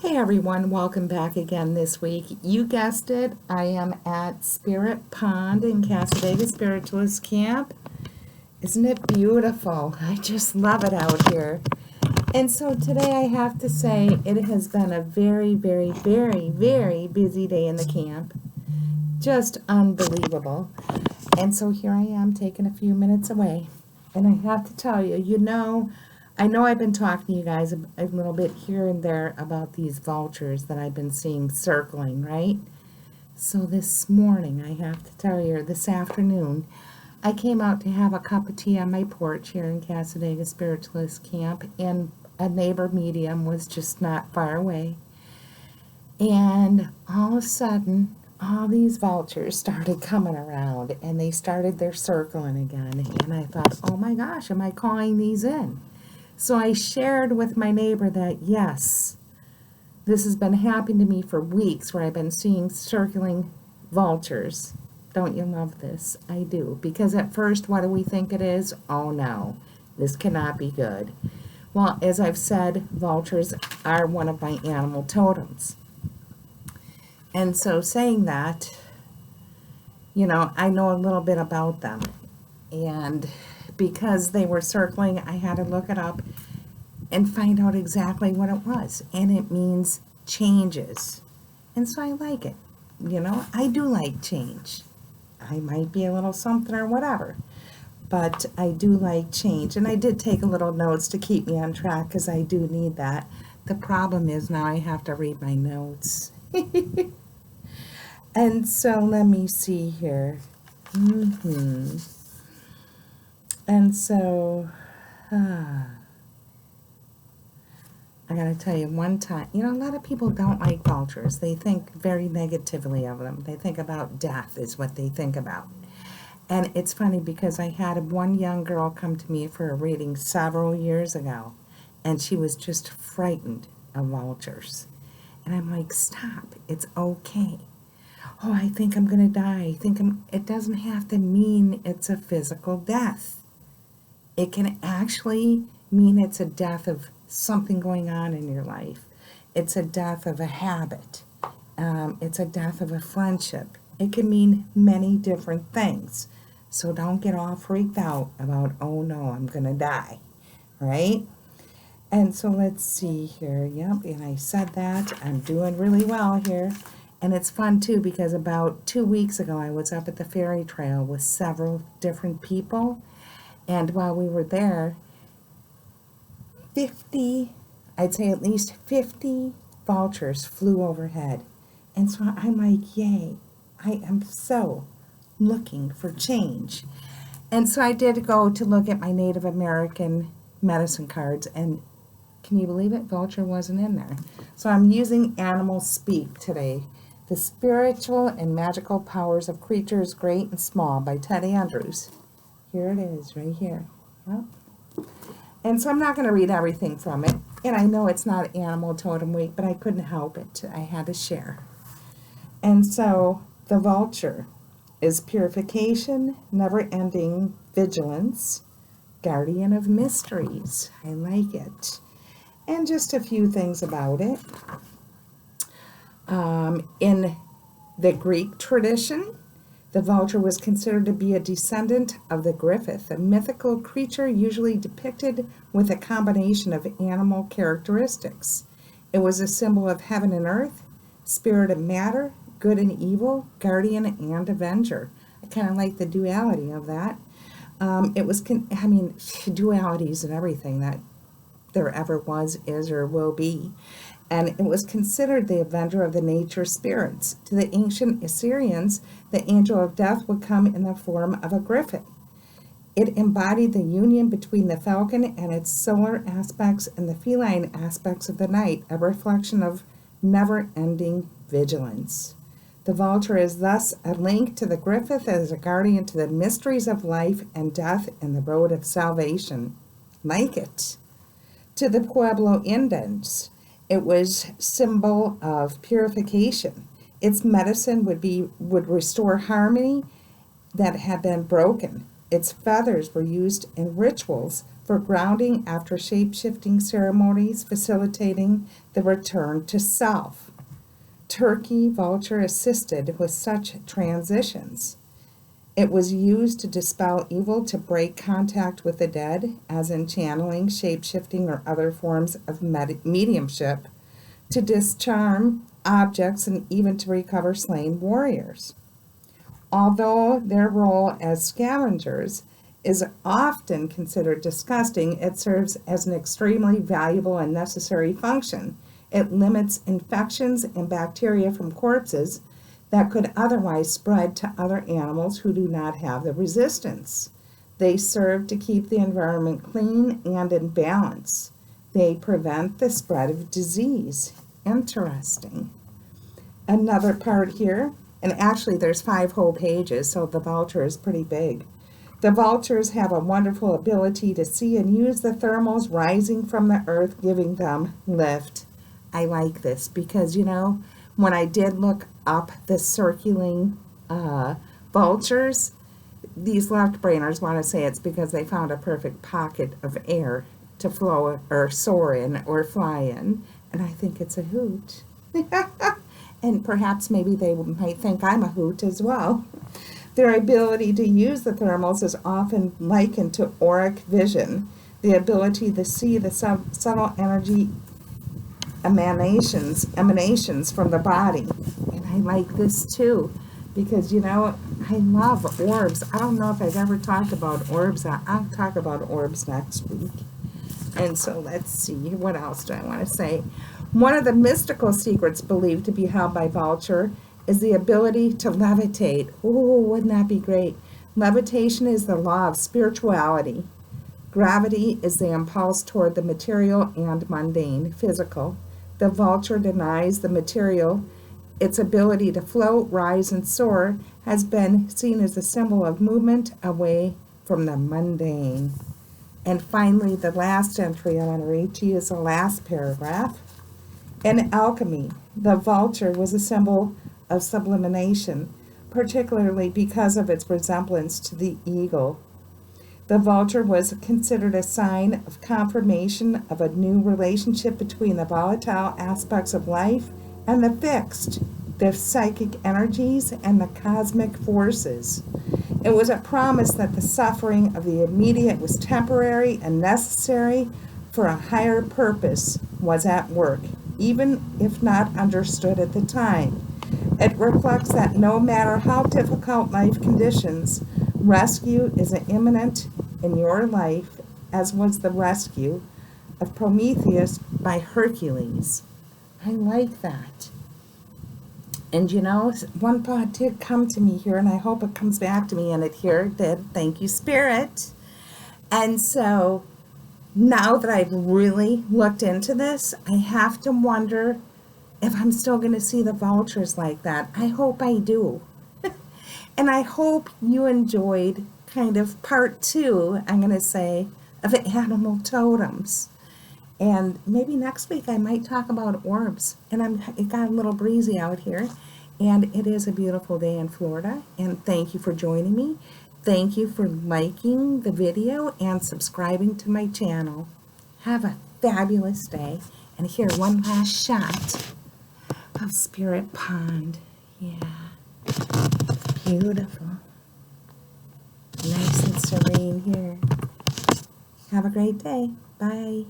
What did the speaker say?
Hey everyone, welcome back again this week. You guessed it, I am at Spirit Pond in Casadega Spiritualist Camp. Isn't it beautiful? I just love it out here. And so today I have to say it has been a very, very, very, very busy day in the camp. Just unbelievable. And so here I am taking a few minutes away. And I have to tell you, I know I've been talking to you guys a little bit here and there about these vultures that I've been seeing circling, right? So this morning, I have to tell you, this afternoon, I came out to have a cup of tea on my porch here in Casadega Spiritualist Camp, and a neighbor medium was just not far away. And all of a sudden, all these vultures started coming around, and they started their circling again. And I thought, oh my gosh, am I calling these in? So I shared with my neighbor that, yes, this has been happening to me for weeks, where I've been seeing circling vultures. Don't you love this? I do. Because at first, what do we think it is? Oh no, this cannot be good. Well, as I've said, vultures are one of my animal totems. And so saying that, I know a little bit about them. And because they were circling, I had to look it up and find out exactly what it was. And it means changes. And so I like it. I do like change. I might be a little something or whatever, but I do like change. And I did take a little notes to keep me on track, because I do need that. The problem is now I have to read my notes. And so let me see here. And so, I gotta tell you, one time, a lot of people don't like vultures. They think very negatively of them. They think about death is what they think about. And it's funny, because I had one young girl come to me for a reading several years ago, and she was just frightened of vultures. And I'm like, stop, it's okay. Oh, I think I'm gonna die. It doesn't have to mean it's a physical death. It can actually mean it's a death of something going on in your life. It's a death of a habit. It's a death of a friendship. It can mean many different things. So don't get all freaked out about, oh no, I'm going to die, right? And so let's see here. Yep, and I said that. I'm doing really well here. And it's fun too, because about 2 weeks ago, I was up at the ferry trail with several different people. And while we were there, I'd say at least 50 vultures flew overhead. And so I'm like, yay, I am so looking for change. And so I did go to look at my Native American medicine cards, and can you believe it? Vulture wasn't in there. So I'm using Animal Speak today. The Spiritual and Magical Powers of Creatures Great and Small by Teddy Andrews. Here it is, right here. Yep. And so I'm not going to read everything from it. And I know it's not Animal Totem Week, but I couldn't help it. I had to share. And so the vulture is purification, never-ending vigilance, guardian of mysteries. I like it. And just a few things about it. In the Greek tradition, the vulture was considered to be a descendant of the griffith, a mythical creature usually depicted with a combination of animal characteristics. It was a symbol of heaven and earth, spirit and matter, good and evil, guardian and avenger. I kind of like the duality of that. Dualities and everything that there ever was, is, or will be. And it was considered the avenger of the nature spirits. To the ancient Assyrians, the angel of death would come in the form of a griffin. It embodied the union between the falcon and its solar aspects and the feline aspects of the night, a reflection of never-ending vigilance. The vulture is thus a link to the griffith as a guardian to the mysteries of life and death and the road of salvation. Like it. To the Pueblo Indians, it was symbol of purification. Its medicine would restore harmony that had been broken. Its feathers were used in rituals for grounding after shape-shifting ceremonies, facilitating the return to self. Turkey vulture assisted with such transitions. It was used to dispel evil, to break contact with the dead, as in channeling, shape-shifting, or other forms of mediumship, to disarm objects, and even to recover slain warriors. Although their role as scavengers is often considered disgusting, it serves as an extremely valuable and necessary function. It limits infections and bacteria from corpses that could otherwise spread to other animals who do not have the resistance. They serve to keep the environment clean and in balance. They prevent the spread of disease. Interesting. Another part here, and actually there's 5 whole pages, so the vulture is pretty big. The vultures have a wonderful ability to see and use the thermals rising from the earth, giving them lift. I like this because, you know, when I did look up the circling vultures, these left-brainers want to say it's because they found a perfect pocket of air to flow or soar in or fly in, and I think it's a hoot. And perhaps maybe they might think I'm a hoot as well. Their ability to use the thermals is often likened to auric vision, the ability to see the subtle energy emanations from the body. And I like this too, because, you know, I love orbs. I don't know if I've ever talked about orbs. I'll talk about orbs next week. And so let's see, what else do I want to say? One of the mystical secrets believed to be held by vulture is the ability to levitate. Ooh, wouldn't that be great? Levitation is the law of spirituality. Gravity is the impulse toward the material and mundane, physical. The vulture denies the material. Its ability to float, rise, and soar has been seen as a symbol of movement away from the mundane. And finally, the last entry I want to read to you is the last paragraph. In alchemy, the vulture was a symbol of sublimation, particularly because of its resemblance to the eagle. The vulture was considered a sign of confirmation of a new relationship between the volatile aspects of life and the fixed, the psychic energies and the cosmic forces. It was a promise that the suffering of the immediate was temporary and necessary, for a higher purpose was at work, even if not understood at the time. It reflects that no matter how difficult life conditions, rescue is imminent in your life, as was the rescue of Prometheus by Hercules. I like that. And you know, one thought did come to me here, and I hope it comes back to me, and it here did. Thank you, Spirit. And so now that I've really looked into this, I have to wonder if I'm still going to see the vultures like that. I hope I do. And I hope you enjoyed kind of part 2, I'm going to say, of animal totems. And maybe next week I might talk about orbs. And it got a little breezy out here. And it is a beautiful day in Florida. And thank you for joining me. Thank you for liking the video and subscribing to my channel. Have a fabulous day. And here, one last shot of Spirit Pond. Yeah. Beautiful. Nice and serene here. Have a great day. Bye.